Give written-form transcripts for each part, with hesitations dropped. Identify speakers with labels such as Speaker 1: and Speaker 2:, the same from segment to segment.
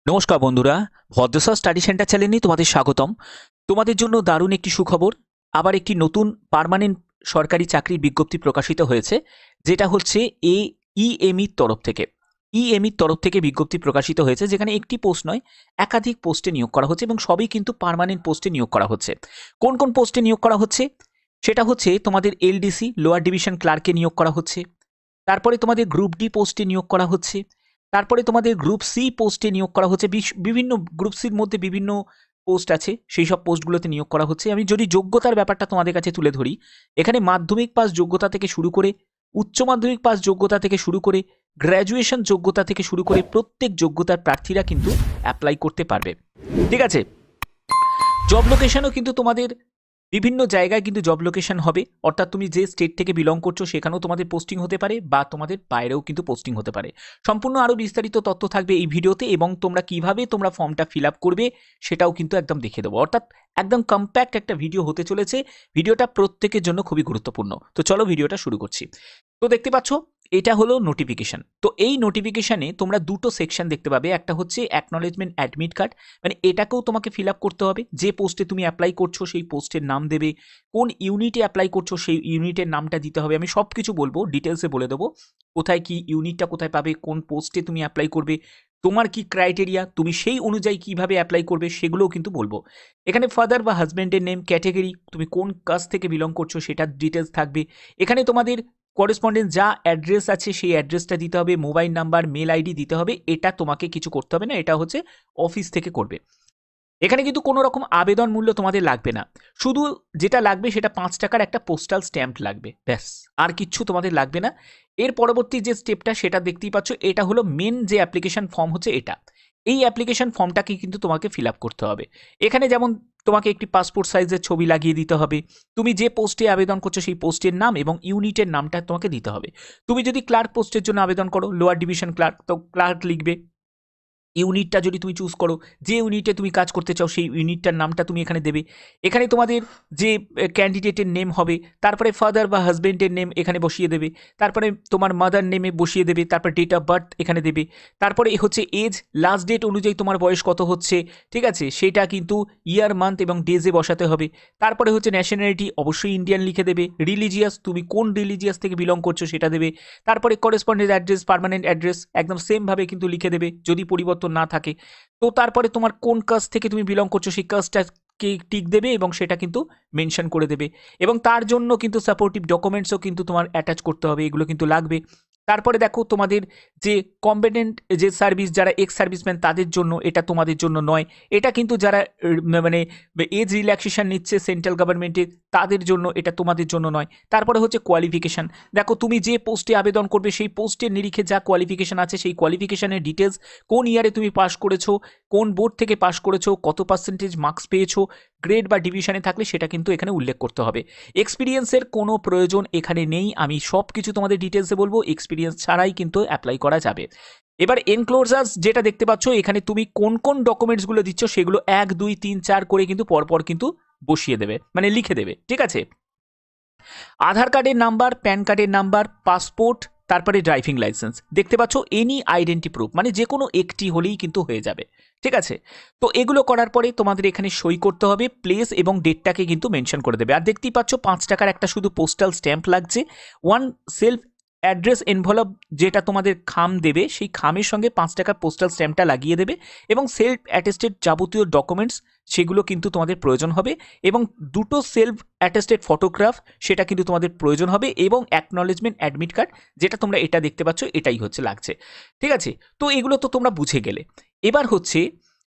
Speaker 1: নমস্কার বন্ধুরা, ভদ্রসা study centre চ্যানেলে তোমাদের স্বাগতম। তোমাদের জন্য দারুণ একটি সুখবর। আবার একটি নতুন পার্মানেন্ট সরকারি চাকরির বিজ্ঞপ্তি প্রকাশিত হয়েছে, যেটা হচ্ছে ইএমইর তরফ থেকে। ইএমইর তরফ থেকে বিজ্ঞপ্তি প্রকাশিত হয়েছে, যেখানে একটি পোস্ট নয়, একাধিক পোস্টে নিয়োগ করা হচ্ছে এবং সবই কিন্তু পার্মানেন্ট পোস্টে নিয়োগ করা হচ্ছে। কোন কোন পোস্টে নিয়োগ করা হচ্ছে সেটা হচ্ছে, তোমাদের এলডিসি লোয়ার ডিভিশন ক্লার্কে নিয়োগ করা হচ্ছে, তারপরে তোমাদের গ্রুপ ডি পোস্টে নিয়োগ করা হচ্ছে, তারপরে তোমাদের গ্রুপ সি পোস্টে নিয়োগ করা হচ্ছে। বিভিন্ন গ্রুপ সির মধ্যে বিভিন্ন পোস্ট আছে, সেই সব পোস্টগুলোতে নিয়োগ করা হচ্ছে। আমি যদি যোগ্যতার ব্যাপারটা তোমাদের কাছে তুলে ধরি, এখানে মাধ্যমিক পাস যোগ্যতা থেকে শুরু করে, উচ্চ মাধ্যমিক পাস যোগ্যতা থেকে শুরু করে, গ্র্যাজুয়েশন যোগ্যতা থেকে শুরু করে প্রত্যেক যোগ্যতার প্রার্থীরা কিন্তু অ্যাপ্লাই করতে পারবে। ঠিক আছে, জব লোকেশনও কিন্তু তোমাদের বিভিন্ন জায়গায় কিন্তু জব লোকেশন হবে, অর্থাৎ তুমি যে স্টেট থেকে বিলং করছো সেখানেও তোমাদের পোস্টিং হতে পারে, বা তোমাদের বাইরেও কিন্তু পোস্টিং হতে পারে। সম্পূর্ণ আরও বিস্তারিত তথ্য থাকবে এই ভিডিওতে, এবং তোমরা কিভাবে তোমরা ফর্মটা ফিল আপ করবে সেটাও কিন্তু একদম দেখে দেবো। অর্থাৎ একদম কম্প্যাক্ট একটা ভিডিও হতে চলেছে। ভিডিওটা প্রত্যেকের জন্য খুবই গুরুত্বপূর্ণ। তো চলো ভিডিওটা শুরু করছি। তো দেখতে পাচ্ছ, এটা হলো নোটিফিকেশন। তো এই নোটিফিকেশনে তোমরা দুটো সেকশন দেখতে পাবে। একটা হচ্ছে অ্যাকনলেজমেন্ট অ্যাডমিট কার্ড, মানে এটাকেও তোমাকে ফিল আপ করতে হবে। যে পোস্টে তুমি অ্যাপ্লাই করছো সেই পোস্টের নাম দেবে, কোন ইউনিটে অ্যাপ্লাই করছো সেই ইউনিটের নামটা দিতে হবে। আমি সব কিছু বলবো, ডিটেলসে বলে দেবো কোথায় কি ইউনিটটা কোথায় পাবে, কোন পোস্টে তুমি অ্যাপ্লাই করবে, তোমার কি ক্রাইটেরিয়া, তুমি সেই অনুযায়ী কিভাবে অ্যাপ্লাই করবে সেগুলোও কিন্তু বলবো। এখানে ফাদার বা হাজব্যান্ডের নেম, ক্যাটেগরি, তুমি কোন কাস্ট থেকে বিলং করছো সেটার ডিটেলস থাকবে। এখানে তোমাদের করেসপন্ডেন্স যা অ্যাড্রেস আছে সেই অ্যাড্রেসটা দিতে হবে, মোবাইল নাম্বার, মেল আইডি দিতে হবে। এটা তোমাকে কিছু করতে হবে না, এটা হচ্ছে অফিস থেকে করবে। এখানে কিন্তু কোনো রকম আবেদন মূল্য তোমাদের লাগবে না। শুধু যেটা লাগবে সেটা 5 টাকার একটা পোস্টাল স্ট্যাম্প লাগবে, ব্যাস। আর কিচ্ছু তোমাদের লাগবে না। এর পরবর্তী যে স্টেপটা সেটা দেখতেই পাচ্ছ, এটা হলো মেন যে অ্যাপ্লিকেশন ফর্ম হচ্ছে এটা। এই অ্যাপ্লিকেশন ফর্মটাকে কিন্তু তোমাকে ফিল আপ করতে হবে। এখানে যেমন তোমাকে একটি পাসপোর্ট সাইজের ছবি লাগিয়ে দিতে হবে। তুমি যে পোস্টে আবেদন করছো সেই পোস্টের নাম এবং ইউনিটের নামটা তোমাকে দিতে হবে। তুমি যদি ক্লার্ক পোস্টের জন্য আবেদন করো, লোয়ার ডিভিশন ক্লার্ক, তো ক্লার্ক লিখবে। ইউনিটটা যদি তুমি চুজ করো, যে ইউনিটে তুমি কাজ করতে চাও সেই ইউনিটটার নামটা তুমি এখানে দেবে। এখানে তোমাদের যে ক্যান্ডিডেটের নেম হবে, তারপরে ফাদার বা হাজব্যান্ডের নেম এখানে বসিয়ে দেবে, তারপরে তোমার মাদার নেমে বসিয়ে দেবে, তারপর ডেট অফ বার্থ এখানে দেবে, তারপরে হচ্ছে এজ, লাস্ট ডেট অনুযায়ী তোমার বয়স কত হচ্ছে, ঠিক আছে, সেটা কিন্তু ইয়ার, মান্থ এবং ডেজে বসাতে হবে। তারপরে হচ্ছে ন্যাশনালিটি, অবশ্যই ইন্ডিয়ান লিখে দেবে। রিলিজিয়াস, তুমি কোন রিলিজিয়াস থেকে বিলং করছো সেটা দেবে। তারপরে করেসপন্ডেন্ট অ্যাড্রেস, পার্মানেন্ট অ্যাড্রেস একদম সেমভাবে কিন্তু লিখে দেবে যদি পরিবর্তন না থাকে। তো তারপরে তোমার কোন কাস্ট থেকে তুমি বিলং করছো সেই কাস্টটাকে টিক দেবে এবং সেটা কিন্তু মেনশন করে দেবে। এবং তার জন্য কিন্তু সাপোর্টিভ ডকুমেন্টসও কিন্তু তোমার অ্যাটাচ করতে হবে, এগুলো কিন্তু লাগবে। তারপরে দেখো, তোমাদের যে কম্পিটেন্ট যে সার্ভিস, যারা এক্স সার্ভিসম্যান তাদের জন্য, এটা তোমাদের জন্য নয়। এটা কিন্তু যারা মানে এজ রিল্যাক্সেশন নিচ্ছে সেন্ট্রাল গভর্নমেন্টে তাদের জন্য, এটা তোমাদের জন্য নয়। তারপরে হচ্ছে কোয়ালিফিকেশান। দেখো, তুমি যে পোস্টে আবেদন করবে সেই পোস্টের নিরিখে যা কোয়ালিফিকেশান আছে সেই কোয়ালিফিকেশানের ডিটেলস, কোন ইয়ারে তুমি পাস করেছো, কোন বোর্ড থেকে পাস করেছো, কত পার্সেন্টেজ মার্কস পেয়েছো, গ্রেড বা ডিভিশনে থাকলে সেটা কিন্তু এখানে উল্লেখ করতে হবে। এক্সপিরিয়েন্সের কোনো প্রয়োজন এখানে নেই, আমি সব কিছু তোমাদের ডিটেলসে বলবো। এক্সপিরিয়েন্স ছাড়াই কিন্তু অ্যাপ্লাই করা যাবে। এবার এনক্লোজার্স যেটা দেখতে পাচ্ছ, এখানে তুমি কোন কোন ডকুমেন্টসগুলো দিচ্ছ সেগুলো 1 2 3 4 করে কিন্তু পরপর কিন্তু বসিয়ে দেবে, মানে লিখে দেবে। ঠিক আছে, আধার কার্ডের নাম্বার, প্যান কার্ডের নাম্বার, পাসপোর্ট, তারপরে ড্রাইভিং লাইসেন্স দেখতে পাচ্ছ, এনি আইডেন্টি প্রুফ, মানে যে কোনো একটি হলেই কিন্তু হয়ে যাবে। ঠিক আছে, তো এগুলো করার পরে তোমাদের এখানে সই করতে হবে, প্লেস এবং ডেটটাকে কিন্তু মেনশন করে দেবে। আর দেখতেই পাচ্ছ 5 টাকার একটা শুধু পোস্টাল স্ট্যাম্প লাগছে। ওয়ান সেলফ অ্যাড্রেস এনভেলপ, যেটা তোমাদের খাম দেবে, সেই খামের সঙ্গে 5 টাকার পোস্টাল স্ট্যাম্পটা লাগিয়ে দেবে। এবং সেলফ অ্যাটেস্টেড যাবতীয় ডকুমেন্টস সেগুলো কিন্তু তোমাদের প্রয়োজন হবে। এবং দুটো সেলফ অ্যাটেস্টেড ফটোগ্রাফ, সেটা কিন্তু তোমাদের প্রয়োজন হবে। এবং অ্যাকনলেজমেন্ট অ্যাডমিট কার্ড, যেটা তোমরা এটা দেখতে পাচ্ছ, এটাই হচ্ছে লাগছে। ঠিক আছে, তো এগুলো তো তোমরা বুঝে গেলে। এবার হচ্ছে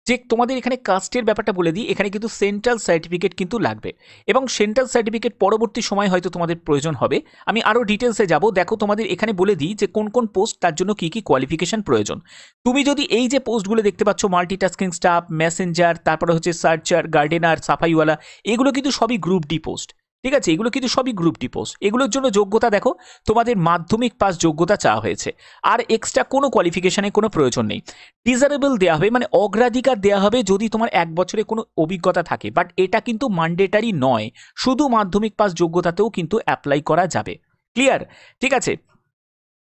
Speaker 1: যে তোমাদের এখানে কাস্টের ব্যাপারটা বলে দিই, এখানে কিন্তু সেন্ট্রাল সার্টিফিকেট কিন্তু লাগবে। এবং সেন্ট্রাল সার্টিফিকেট পরবর্তী সময় হয়তো তোমাদের প্রয়োজন হবে, আমি আরও ডিটেলসে যাব। দেখো, তোমাদের এখানে বলে দিই যে কোন কোন পোস্ট, তার জন্য কী কী কোয়ালিফিকেশান প্রয়োজন। তুমি যদি এই যে পোস্টগুলো দেখতে পাচ্ছ, মাল্টিটাস্কিং স্টাফ, মেসেঞ্জার, তারপরে হচ্ছে সার্চার, গার্ডেনার, সাফাইওয়ালা, এগুলো কিন্তু সবই গ্রুপ ডি পোস্ট। ঠিক আছে, এগুলো কিন্তু সবই গ্রুপ ডি পোস্ট। এগুলোর জন্য যোগ্যতা দেখো, তোমাদের মাধ্যমিক পাস যোগ্যতা চাওয়া হয়েছে, আর এক্সট্রা কোনো কোয়ালিফিকেশানে কোনো প্রয়োজন নেই। ডিজারেবল দেওয়া হবে, মানে অগ্রাধিকার দেওয়া হবে যদি তোমার 1 বছরে কোনো অভিজ্ঞতা থাকে, বাট এটা কিন্তু ম্যান্ডেটারি নয়। শুধু মাধ্যমিক পাস যোগ্যতাতেও কিন্তু অ্যাপ্লাই করা যাবে। ক্লিয়ার? ঠিক আছে,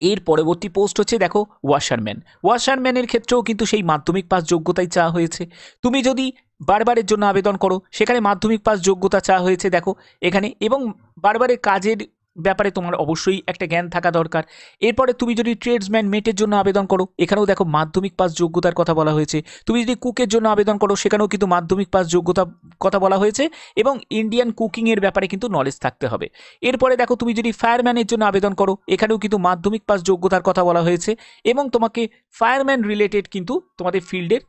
Speaker 1: এর পরবর্তী পোস্ট হচ্ছে দেখো ওয়াশারম্যান। ওয়াশারম্যানের ক্ষেত্রেও কিন্তু সেই মাধ্যমিক পাস যোগ্যতাই চাওয়া হয়েছে। তুমি যদি বারবারের জন্য আবেদন করো সেখানে মাধ্যমিক পাস যোগ্যতা চাওয়া হয়েছে দেখো এখানে, এবং বারবারের কাজের ব্যাপারে তোমার অবশ্যই একটা জ্ঞান থাকা দরকার। এরপরে তুমি যদি ট্রেডসম্যান মেটের জন্য আবেদন করো এখানেও দেখো মাধ্যমিক পাস যোগ্যতার কথা বলা হয়েছে। তুমি যদি কুকের জন্য আবেদন করো সেখানেও কিন্তু মাধ্যমিক পাস যোগ্যতা কথা বলা হয়েছে, এবং ইন্ডিয়ান কুকিংয়ের ব্যাপারে কিন্তু নলেজ থাকতে হবে। এরপরে দেখো তুমি যদি ফায়ারম্যানের জন্য আবেদন করো এখানেও কিন্তু মাধ্যমিক পাস যোগ্যতার কথা বলা হয়েছে, এবং তোমাকে ফায়ারম্যান রিলেটেড কিন্তু তোমাদের ফিল্ডের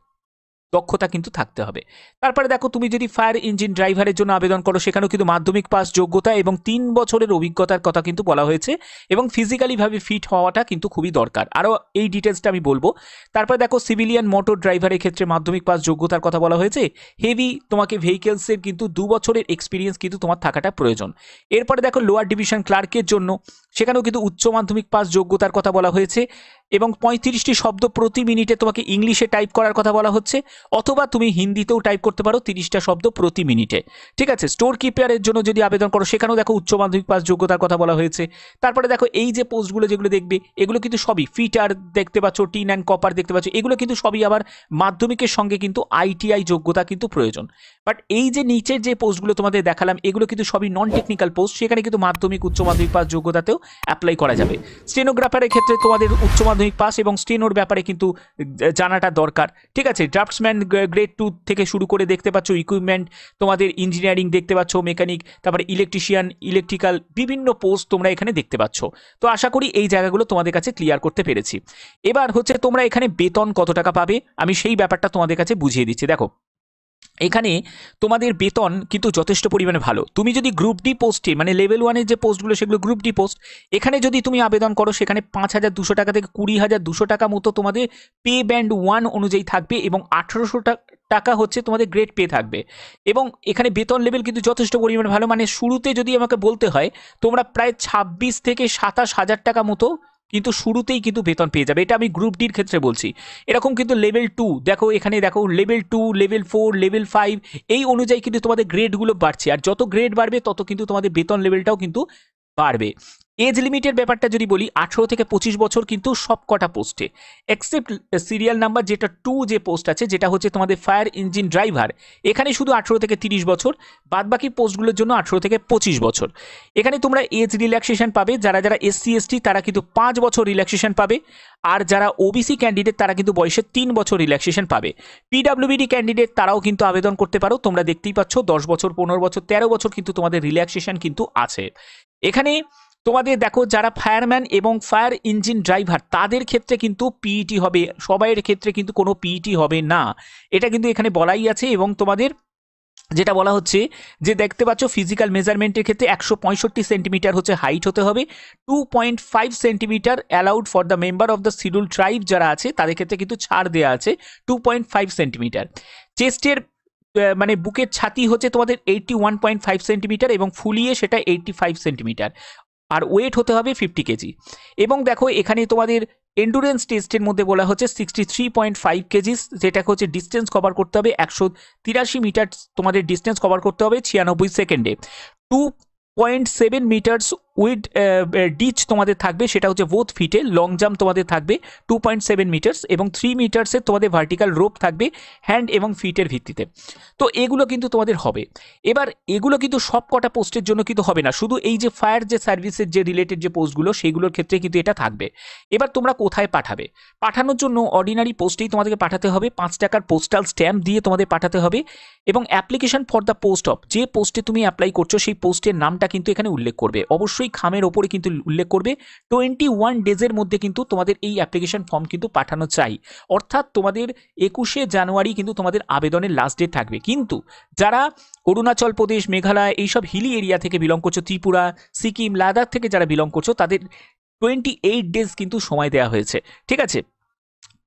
Speaker 1: দক্ষতা কিন্তু থাকতে হবে। তারপরে দেখো তুমি যদি ফায়ার ইঞ্জিন ড্রাইভারের জন্য আবেদন করো সেখানেও কিন্তু মাধ্যমিক পাস যোগ্যতা এবং 3 বছরের অভিজ্ঞতার কথা কিন্তু বলা হয়েছে, এবং ফিজিক্যালিভাবে ফিট হওয়াটা কিন্তু খুবই দরকার। আরও এই ডিটেলসটা আমি বলবো। তারপরে দেখো সিভিলিয়ান মোটর ড্রাইভারের ক্ষেত্রে মাধ্যমিক পাস যোগ্যতার কথা বলা হয়েছে। হেভি তোমাকে ভেহিকেলসের কিন্তু 2 বছরের এক্সপিরিয়েন্স কিন্তু তোমার থাকাটা প্রয়োজন। এরপরে দেখো লোয়ার ডিভিশন ক্লার্কের জন্য সেখানেও কিন্তু উচ্চ মাধ্যমিক পাস যোগ্যতার কথা বলা হয়েছে, এবং 35টি শব্দ প্রতি মিনিটে তোমাকে ইংলিশে টাইপ করার কথা বলা হচ্ছে, অথবা তুমি হিন্দিতেও টাইপ করতে পারো 30টা শব্দ প্রতি মিনিটে। ঠিক আছে, স্টোর কিপারের জন্য যদি আবেদন করো সেখানেও দেখো উচ্চ মাধ্যমিক পাস যোগ্যতার কথা বলা হয়েছে। তারপরে দেখো এই যে পোস্টগুলো যেগুলো দেখবে এগুলো কিন্তু সবই ফিটার দেখতে পাচ্ছ, টিন অ্যান্ড কপার দেখতে পাচ্ছ, এগুলো কিন্তু সবই আবার মাধ্যমিকের সঙ্গে কিন্তু আইটিআই যোগ্যতা কিন্তু প্রয়োজন। বাট এই যে নিচের যে পোস্টগুলো তোমাদের দেখালাম এগুলো কিন্তু সবই নন টেকনিক্যাল পোস্ট, সেখানে কিন্তু মাধ্যমিক উচ্চ মাধ্যমিক পাস যোগ্যতাতেও অ্যাপ্লাই করা যাবে। স্টেনোগ্রাফারের ক্ষেত্রে তোমাদের উচ্চ মাধ্যমিক পাস এবং স্টেনোর ব্যাপারে কিন্তু জানাটা দরকার। ঠিক আছে, ড্রাফটসম্যান গ্রেড 2 থেকে শুরু করে দেখতে পাচ্ছ ইকুইপমেন্ট, তোমাদের ইঞ্জিনিয়ারিং দেখতে পাচ্ছ, মেকানিক, তারপরে ইলেকট্রিশিয়ান, ইলেকট্রিক্যাল, বিভিন্ন পোস্ট তোমরা এখানে দেখতে পাচ্ছ। তো আশা করি এই জায়গাগুলো তোমাদের কাছে ক্লিয়ার করতে পেরেছি। এবার হচ্ছে তোমরা এখানে বেতন কত টাকা পাবে আমি সেই ব্যাপারটা তোমাদের কাছে বুঝিয়ে দিচ্ছি। দেখো এখানে তোমাদের বেতন কিন্তু যথেষ্ট পরিমাণে ভালো। তুমি যদি গ্রুপ ডি পোস্টে মানে লেভেল 1-এর যে পোস্টগুলো সেগুলো গ্রুপ ডি পোস্ট, এখানে যদি তুমি আবেদন করো সেখানে 5,200 টাকা থেকে 20,200 টাকা মতো তোমাদের পে ব্যান্ড 1 অনুযায়ী থাকবে, এবং 1,800 টাকা হচ্ছে তোমাদের গ্রেড পে থাকবে। এবং এখানে বেতন লেভেল কিন্তু যথেষ্ট পরিমাণে ভালো, মানে শুরুতে যদি আমাকে বলতে হয় তোমরা প্রায় 26 থেকে 27,000 টাকা মতো কিন্তু শুরুতেই কিন্তু বেতন পেয়ে যাবে। এটা আমি গ্রুপ ডির ক্ষেত্রে বলছি। এরকম কিন্তু লেভেল 2 দেখো, এখানে দেখো লেভেল 2, লেভেল 4, লেভেল 5 এই অনুযায়ী কিন্তু তোমাদের গ্রেডগুলো বাড়ছে, আর যত গ্রেড বাড়বে তত কিন্তু তোমাদের বেতন লেভেলটাও কিন্তু বাড়বে। এজ লিমিটের ব্যাপারটা যদি বলি 18 থেকে 25 বছর কিন্তু সব কটা পোস্টে, এক্সেপ্ট সিরিয়াল নাম্বার যেটা 2 যে পোস্ট আছে যেটা হচ্ছে তোমাদের ফায়ার ইঞ্জিন ড্রাইভার, এখানে শুধু 18 থেকে 30 বছর, বাদবাকি পোস্টগুলোর জন্য 18 থেকে 25 বছর। এখানে তোমরা এজ রিল্যাক্সেশন পাবে, যারা যারা এসসি এসটি তারা কিন্তু 5 বছর রিল্যাক্সেশন পাবে, আর যারা ওবিসি ক্যান্ডিডেট তারা কিন্তু বয়সে 3 বছর রিল্যাক্সেশন পাবে। পিডাব্লিউবিডি ক্যান্ডিডেট তারাও কিন্তু আবেদন করতে পারো, তোমরা দেখতেই পাচ্ছ 10 বছর, 15 বছর, 13 বছর কিন্তু তোমাদের রিল্যাক্সেশন কিন্তু আছে। এখানে তোমাদের দেখো যারা ফায়ারম্যান এবং ফায়ার ইঞ্জিন ড্রাইভার তাদের ক্ষেত্রে কিন্তু পিইটি হবে, সবাইয়ের ক্ষেত্রে কিন্তু কোনো পিইটি হবে না, এটা কিন্তু এখানে বলাই আছে। এবং তোমাদের যেটা বলা হচ্ছে যে দেখতে পাচ্ছ ফিজিক্যাল মেজারমেন্টের ক্ষেত্রে 165 সেন্টিমিটার হচ্ছে হাইট হতে হবে, 2.5 centimetre allowed for the member of the schedule tribe যারা আছে তাদের ক্ষেত্রে কিন্তু ছাড় দেওয়া আছে 2.5 সেন্টিমিটার। চেস্টের মানে বুকের ছাতি হচ্ছে তোমাদের 81.5 সেন্টিমিটার, এবং ফুলিয়ে সেটা 85 সেন্টিমিটার, আর ওয়েট হতে হবে 50 কেজি। এবং দেখো এখানে তোমাদের এন্ডুরেন্স টেস্টের মধ্যে বলা হচ্ছে 63.5 কেজিস, যেটাকে হচ্ছে ডিস্টেন্স কভার করতে হবে 183 মিটার, তোমাদের ডিস্টেন্স কভার করতে হবে 96 সেকেন্ডে। 2.7 মিটার্স উইথ ডিচ তোমাদের থাকবে, সেটা হচ্ছে বোথ ফিটে। লং জাম্প তোমাদের থাকবে 2.7 মিটার্স, এবং 3 মিটার্সের তোমাদের ভার্টিক্যাল রোপ থাকবে হ্যান্ড এবং ফিটের ভিত্তিতে। তো এগুলো কিন্তু তোমাদের হবে। এবার এগুলো কিন্তু সব কটা পোস্টের জন্য কিন্তু হবে না, শুধু এই যে ফায়ার যে সার্ভিসের যে রিলেটেড যে পোস্টগুলো সেইগুলোর ক্ষেত্রে কিন্তু এটা থাকবে। এবার তোমরা কোথায় পাঠাবে? পাঠানোর জন্য অর্ডিনারি পোস্টেই তোমাদেরকে পাঠাতে হবে, 5 টাকার পোস্টাল স্ট্যাম্প দিয়ে তোমাদের পাঠাতে হবে, এবং application for the post of, যে পোস্টে তুমি অ্যাপ্লাই করছো সেই পোস্টের নামটা কিন্তু এখানে উল্লেখ করবে, অবশ্যই খামের ওপরে কিন্তু উল্লেখ করবে। 21 ডেজের মধ্যে কিন্তু তোমাদের এই অ্যাপ্লিকেশন ফর্ম কিন্তু পাঠানো চাই, অর্থাৎ তোমাদের 21শে জানুয়ারি কিন্তু তোমাদের আবেদনের লাস্ট ডেট থাকবে। কিন্তু যারা অরুণাচল প্রদেশ, মেঘালয় এইসব হিলি এরিয়া থেকে বিলং করছো, ত্রিপুরা, সিকিম, লাদাখ থেকে যারা বিলং করছো তাদের 28 ডেজ কিন্তু সময় দেওয়া হয়েছে। ঠিক আছে,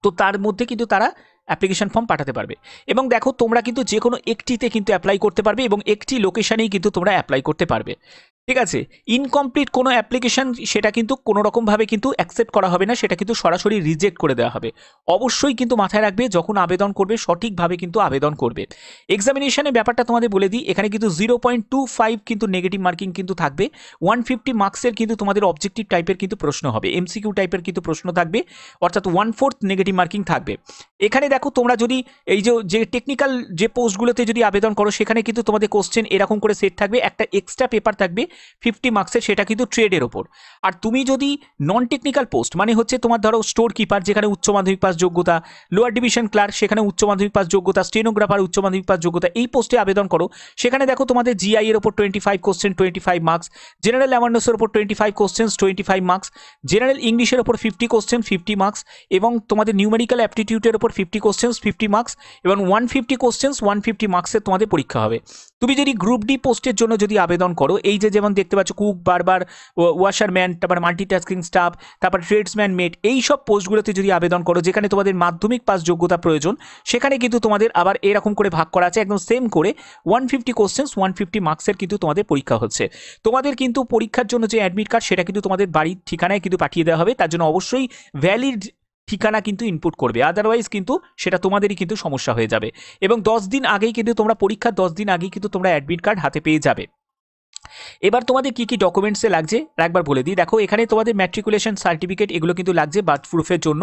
Speaker 1: তো তার মধ্যে কিন্তু তারা অ্যাপ্লিকেশন ফর্ম পাঠাতে পারবে। এবং দেখো তোমরা কিন্তু যে কোনো একটিতে কিন্তু অ্যাপ্লাই করতে পারবে, এবং একটি লোকেশানেই কিন্তু তোমরা অ্যাপ্লাই করতে পারবে। ঠিক আছে। ইনকমপ্লিট কোনো অ্যাপ্লিকেশন সেটা কিন্তু কোনো রকমভাবে কিন্তু অ্যাকসেপ্ট করা হবে না, সেটা কিন্তু সরাসরি রিজেক্ট করে দেওয়া হবে। অবশ্যই কিন্তু মাথায় রাখবে যখন আবেদন করবে সঠিকভাবে কিন্তু আবেদন করবে। এক্সামিনেশনের ব্যাপারটা তোমাদের বলে দিই, এখানে কিন্তু 0.25 কিন্তু নেগেটিভ মার্কিং কিন্তু থাকবে। 150 মার্কসের কিন্তু তোমাদের অবজেক্টিভ টাইপের কিন্তু প্রশ্ন হবে, এমসিকিউ টাইপের কিন্তু প্রশ্ন থাকবে, অর্থাৎ 1/4 নেগেটিভ মার্কিং থাকবে। এখানে দেখো তোমরা যদি এই যে টেকনিক্যাল যে পোস্টগুলোতে যদি আবেদন করো সেখানে কিন্তু তোমাদের কোশ্চেন এরকম করে সেট থাকবে, একটা এক্সট্রা পেপার থাকবে 50 মার্কসের, সেটা কিন্তু ট্রেডের ওপর। আর তুমি যদি নন টেকনিক্যাল পোস্ট মানে হচ্ছে তোমার ধরো স্টোর কিপার যেখানে উচ্চ মাধ্যমিক পাস যোগ্যতা, লোয়ার ডিভিশন ক্লার্ক সেখানে উচ্চ মাধ্যমিক পাস যোগ্যতা, স্টেনোগ্রাফার উচ্চ মাধ্যমিক পাস যোগ্যতা, এই পোস্টে আবেদন করো, সেখানে দেখো তোমাদের জিআই এর ওপর 25 কোশ্চেন 25 মার্কস, জেনারেল অ্যাওয়ারনেসের ওপর 25 কোশ্চেন 25 মার্কস, জেনারেল ইংলিশের ওপর 50 কোশ্চেন 50 মার্কস, এবং তোমাদের নিউমেরিক্যাল অ্যাপটিটিউডের ওপর 50 কোশ্চেন 50 মার্কস, এবং 150 কোশ্চেন 150 মার্কসের তোমাদের পরীক্ষা হবে। তুমি যদি গ্রুপ ডি পোস্টের জন্য যদি আবেদন করো, এই যে যেমন দেখতে পাচ্ছ কুক, বারবার, ওয়াশারম্যান, তারপর মাল্টিটাস্কিং স্টাফ, তারপর ট্রেডসম্যান মেট, এই সব পোস্টগুলোতে যদি আবেদন করো যেখানে তোমাদের মাধ্যমিক পাস যোগ্যতা প্রয়োজন, সেখানে কিন্তু তোমাদের আবার এরকম করে ভাগ করা আছে একদম সেম করে 150 কোশ্চেন 150 মার্কসের কিন্তু তোমাদের পরীক্ষা হচ্ছে। তোমাদের কিন্তু পরীক্ষার জন্য যে অ্যাডমিট কার্ড সেটা কিন্তু তোমাদের বাড়ির ঠিকানায় কিন্তু পাঠিয়ে দেওয়া হবে, তার জন্য অবশ্যই ভ্যালিড ঠিকানা কিন্তু ইনপুট করবে, আদারওয়াইজ কিন্তু সেটা তোমাদেরই কিন্তু সমস্যা হয়ে যাবে। এবং 10 দিন আগেই কিন্তু তোমরা পরীক্ষার 10 দিন আগেই কিন্তু তোমরা অ্যাডমিট কার্ড হাতে পেয়ে যাবে। এবার তোমাদের কি কি ডকুমেন্টসে লাগছে একবার বলে দিই। দেখো এখানে তোমাদের ম্যাট্রিকুলেশন সার্টিফিকেট এগুলো কিন্তু লাগছে বার্থ প্রুফের জন্য,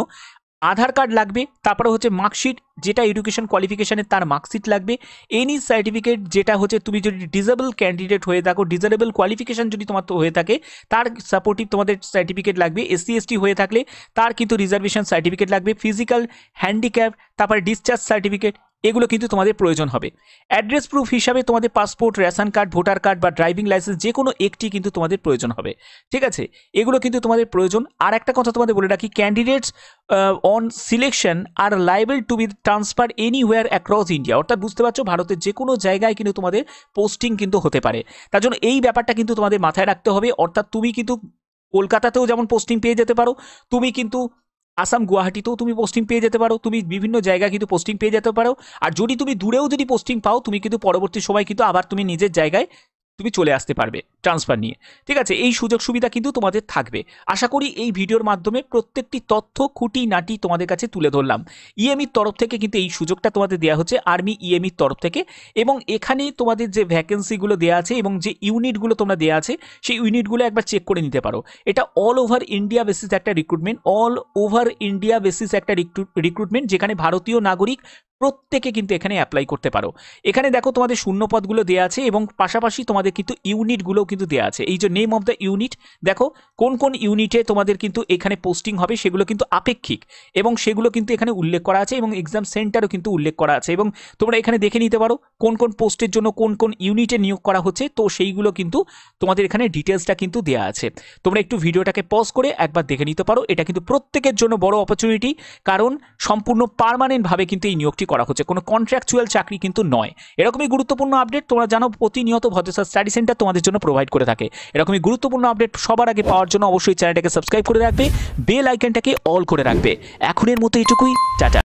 Speaker 1: আধার কার্ড লাগবে, তারপরে হচ্ছে মার্কশিট যেটা এডুকেশন কোয়ালিফিকেশনের তার মার্কশিট লাগবে, এনি সার্টিফিকেট যেটা হচ্ছে তুমি যদি ডিজেবল ক্যান্ডিডেট হয়ে থাকো, ডিজেবল কোয়ালিফিকেশন যদি তোমার তো হয়ে থাকে তার সাপোর্টিভ তোমাদের সার্টিফিকেট লাগবে, এসসি এসটি হয়ে থাকলে তার কিন্তু রিজার্ভেশন সার্টিফিকেট লাগবে, ফিজিক্যাল হ্যান্ডিক্যাপ, তারপরে ডিসচার্জ সার্টিফিকেট, এগুলো কিন্তু তোমাদের প্রয়োজন হবে। অ্যাড্রেস প্রুফ হিসাবে তোমাদের passport, ration card, voter card বা ড্রাইভিং লাইসেন্স যে কোনো একটি কিন্তু তোমাদের প্রয়োজন হবে। ঠিক আছে, এগুলো কিন্তু তোমাদের প্রয়োজন। আর একটা কথা তোমাদের বলে রাখি, candidates on selection are liable to be transfer anywhere across India, অর্থাৎ বুঝতে পারছো ভারতের যে কোনো জায়গায় কিন্তু তোমাদের পোস্টিং কিন্তু হতে পারে। তার জন্য এই ব্যাপারটা কিন্তু তোমাদের মাথায় রাখতে হবে, অর্থাৎ তুমি কিন্তু কলকাতাতেও যেমন পোস্টিং পেয়ে যেতে পারো, তুমি কিন্তু আসাম গুয়াহাটিতেও তুমি পোস্টিং পেয়ে যেতে পারো, তুমি বিভিন্ন জায়গায় কিন্তু পোস্টিং পেয়ে যেতে পারো। আর যদি তুমি দূরেও যদি পোস্টিং পাও তুমি কিন্তু পরবর্তী সময় কিন্তু আবার তুমি নিজের জায়গায় তুমি চলে আসতে পারবে ট্রান্সফার নিয়ে। ঠিক আছে, এই সুযোগ সুবিধা কিন্তু তোমাদের থাকবে। আশা করি এই ভিডিওর মাধ্যমে প্রত্যেকটি তথ্য খুঁটিনাটি তোমাদের কাছে তুলে ধরলাম। ইএমইর তরফ থেকে কিন্তু এই সুযোগটা তোমাদের দেওয়া হচ্ছে, আর্মি ইএমইর তরফ থেকে। এবং এখানে তোমাদের যে ভ্যাকেন্সিগুলো দেওয়া আছে এবং যে ইউনিটগুলো তোমরা দেওয়া আছে সেই ইউনিটগুলো একবার চেক করে নিতে পারো। এটা অল ওভার ইন্ডিয়া বেসিস একটা recruitment, all over India basis একটা রিক্রুটমেন্ট, যেখানে ভারতীয় নাগরিক প্রত্যেকে কিন্তু এখানে অ্যাপ্লাই করতে পারো। এখানে দেখো তোমাদের শূন্য পদগুলো দেওয়া আছে এবং পাশাপাশি তোমাদের কিন্তু ইউনিটগুলোও কিন্তু দেওয়া আছে। এই যে নেম অফ দ্য ইউনিট, দেখো কোন কোন ইউনিটে তোমাদের কিন্তু এখানে পোস্টিং হবে সেগুলো কিন্তু আপেক্ষিক এবং সেগুলো কিন্তু এখানে উল্লেখ করা আছে এবং এক্সাম সেন্টারও কিন্তু উল্লেখ করা আছে। এবং তোমরা এখানে দেখে নিতে পারো কোন কোন পোস্টের জন্য কোন কোন ইউনিটে নিয়োগ করা হচ্ছে, তো সেইগুলো কিন্তু তোমাদের এখানে ডিটেলসটা কিন্তু দেওয়া আছে। তোমরা একটু ভিডিওটাকে পজ করে একবার দেখে নিতে পারো। এটা কিন্তু প্রত্যেকের জন্য বড় অপরচুনিটি, কারণ সম্পূর্ণ পার্মানেন্টভাবে কিন্তু এই নিয়োগটি করা হচ্ছে, কোনো কন্ট্রাকচুয়াল চাকরি কিন্তু নয়। এরকমই গুরুত্বপূর্ণ আপডেট তোমরা জানো প্রতিনিয়ত ভদ্রসার স্টাডি সেন্টার তোমাদের জন্য প্রোভাইড করে থাকে। এরকমই গুরুত্বপূর্ণ আপডেট সবার আগে পাওয়ার জন্য অবশ্যই চ্যানেলটাকে সাবস্ক্রাইব করে রাখবে, বেল আইকনটাকে অল করে রাখবে। এখনের মতো এটুকুই, টাটা।